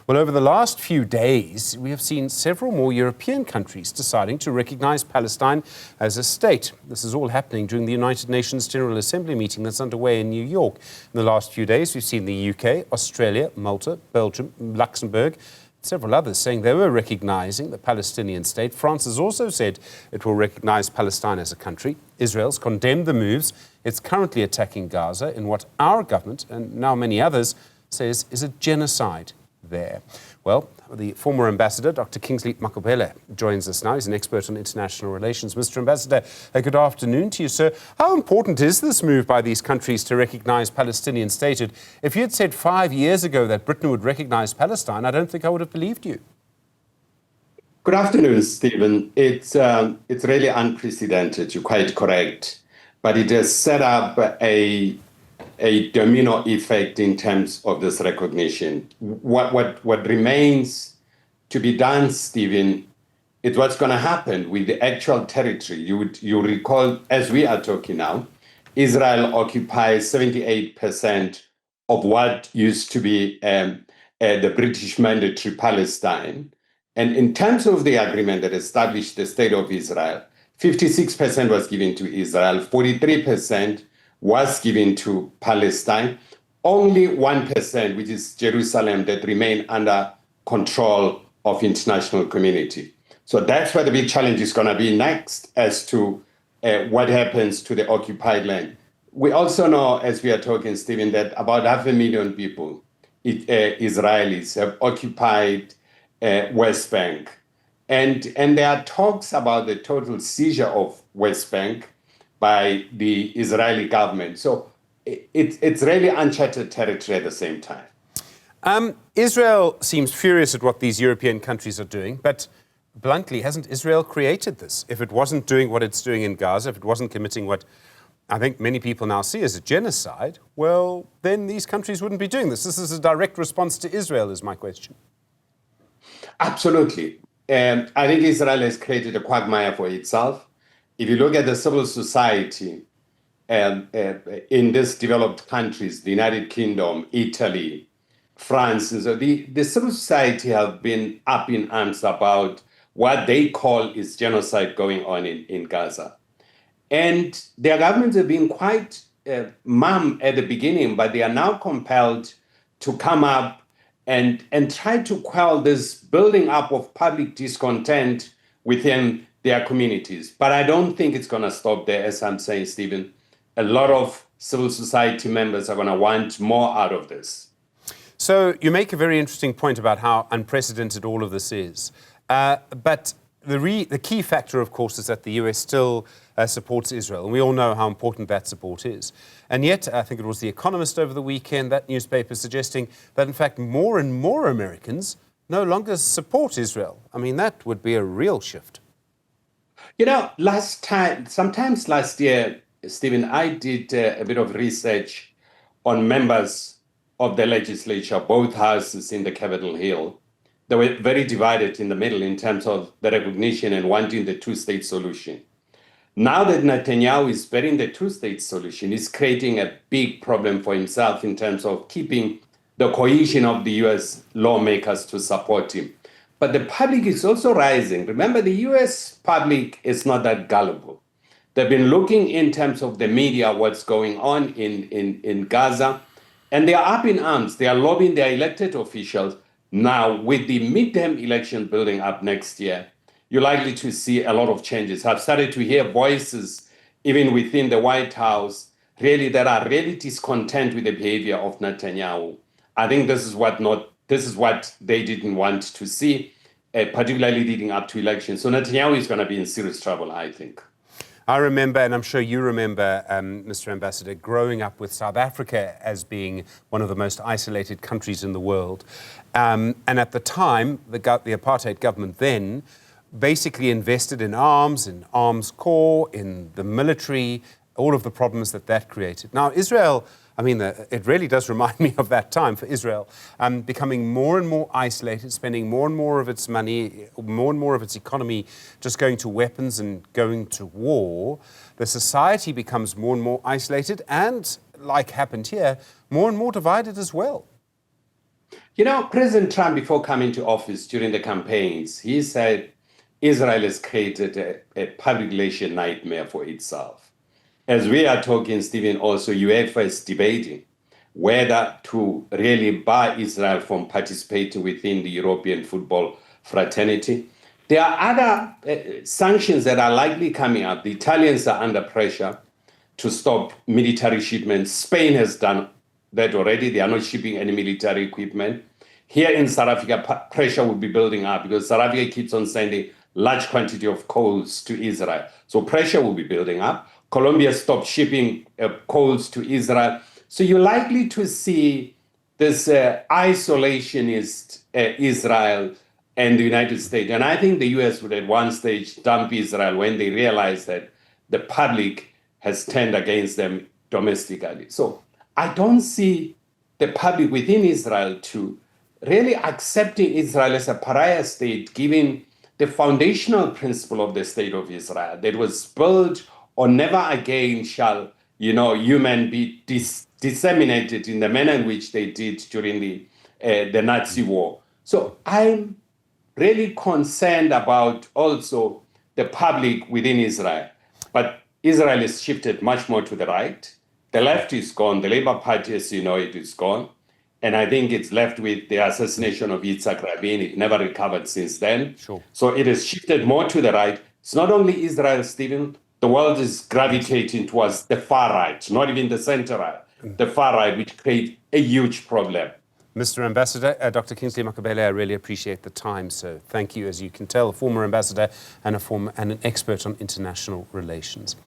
Well, over the last few days, we have seen several more European countries deciding to recognise Palestine as a state. This is all happening during the United Nations General Assembly meeting that's underway in New York. In the last few days, we've seen the UK, Australia, Malta, Belgium, Luxembourg, several others saying they were recognising the Palestinian state. France has also said it will recognise Palestine as a country. Israel's condemned the moves. It's currently attacking Gaza in what our government, and now many others, says is a genocide there. Well, the former ambassador, Dr. Kingsley Makhubela, joins us now. He's an expert on international relations. Mr. Ambassador, good afternoon to you, sir. How important is this move by these countries to recognise Palestinian statehood? If you had said 5 years ago that Britain would recognise Palestine, I don't think I would have believed you. Good afternoon, Stephen. It's really unprecedented. You're quite correct. But it has set up a domino effect in terms of this recognition. What remains to be done, Stephen, is what's going to happen with the actual territory. You recall, as we are talking now, Israel occupies 78% of what used to be the British mandatory Palestine. And in terms of the agreement that established the State of Israel, 56% was given to Israel, 43% was given to Palestine, only 1%, which is Jerusalem, that remain under control of international community. So that's where the big challenge is going to be next as to what happens to the occupied land. We also know, as we are talking, Stephen, that about 500,000 people, Israelis, have occupied West Bank. And there are talks about the total seizure of West Bank by the Israeli government. So it's really uncharted territory at the same time. Israel seems furious at what these European countries are doing, but bluntly, hasn't Israel created this? If it wasn't doing what it's doing in Gaza, if it wasn't committing what I think many people now see as a genocide, well, then these countries wouldn't be doing this. This is a direct response to Israel, is my question. Absolutely. I think Israel has created a quagmire for itself. If you look at the civil society in these developed countries, the United Kingdom, Italy, France, and so the civil society have been up in arms about what they call is genocide going on in Gaza. And their governments have been quite mum at the beginning, but they are now compelled to come up and try to quell this building up of public discontent within their communities. But I don't think it's going to stop there, as I'm saying, Stephen. A lot of civil society members are going to want more out of this. So you make a very interesting point about how unprecedented all of this is. But the key factor, of course, is that the US still supports Israel. And we all know how important that support is. And yet, I think it was The Economist over the weekend, that newspaper suggesting that, in fact, more and more Americans no longer support Israel. I mean, that would be a real shift. You know, sometimes last year, Stephen, I did a bit of research on members of the legislature, both houses in the Capitol Hill. They were very divided in the middle in terms of the recognition and wanting the two-state solution. Now that Netanyahu is spreading the two-state solution, he's creating a big problem for himself in terms of keeping the cohesion of the U.S. lawmakers to support him. But the public is also rising. Remember, the U.S. public is not that gullible. They've been looking in terms of the media, what's going on in Gaza, and they are up in arms. They are lobbying their elected officials. Now, with the midterm election building up next year, you're likely to see a lot of changes. I've started to hear voices, even within the White House, really that are really discontent with the behavior of Netanyahu. I think this is what they didn't want to see, particularly leading up to elections. So Netanyahu is going to be in serious trouble, I think. I remember, and I'm sure you remember, Mr. Ambassador, growing up with South Africa as being one of the most isolated countries in the world. And at the time, the apartheid government then basically invested in arms corps, in the military, all of the problems that created. Now, Israel, I mean, it really does remind me of that time for Israel, becoming more and more isolated, spending more and more of its money, more and more of its economy just going to weapons and going to war. The society becomes more and more isolated and, like happened here, more and more divided as well. You know, President Trump, before coming to office during the campaigns, he said Israel has created a public relation nightmare for itself. As we are talking, Stephen, also UEFA is debating whether to really bar Israel from participating within the European football fraternity. There are other sanctions that are likely coming up. The Italians are under pressure to stop military shipments. Spain has done that already. They are not shipping any military equipment. Here in South Africa, pressure will be building up because South Africa keeps on sending large quantity of coals to Israel. So pressure will be building up. Colombia stopped shipping coals to Israel. So you're likely to see this isolationist Israel and the United States. And I think the US would at one stage dump Israel when they realize that the public has turned against them domestically. So I don't see the public within Israel to really accepting Israel as a pariah state, given the foundational principle of the state of Israel that was built on never again shall, human be disseminated in the manner in which they did during the Nazi war. So I'm really concerned about also the public within Israel. But Israel has shifted much more to the right. The left is gone. The Labour Party, as you know, it is gone. And I think it's left with the assassination of Yitzhak Rabin. It never recovered since then. Sure. So it has shifted more to the right. It's not only Israel, Stephen. The world is gravitating towards the far right, not even the center right, the far right, which creates a huge problem. Mr. Ambassador, Dr. Kingsley Makhubela, I really appreciate the time. So thank you, as you can tell, a former ambassador and an expert on international relations.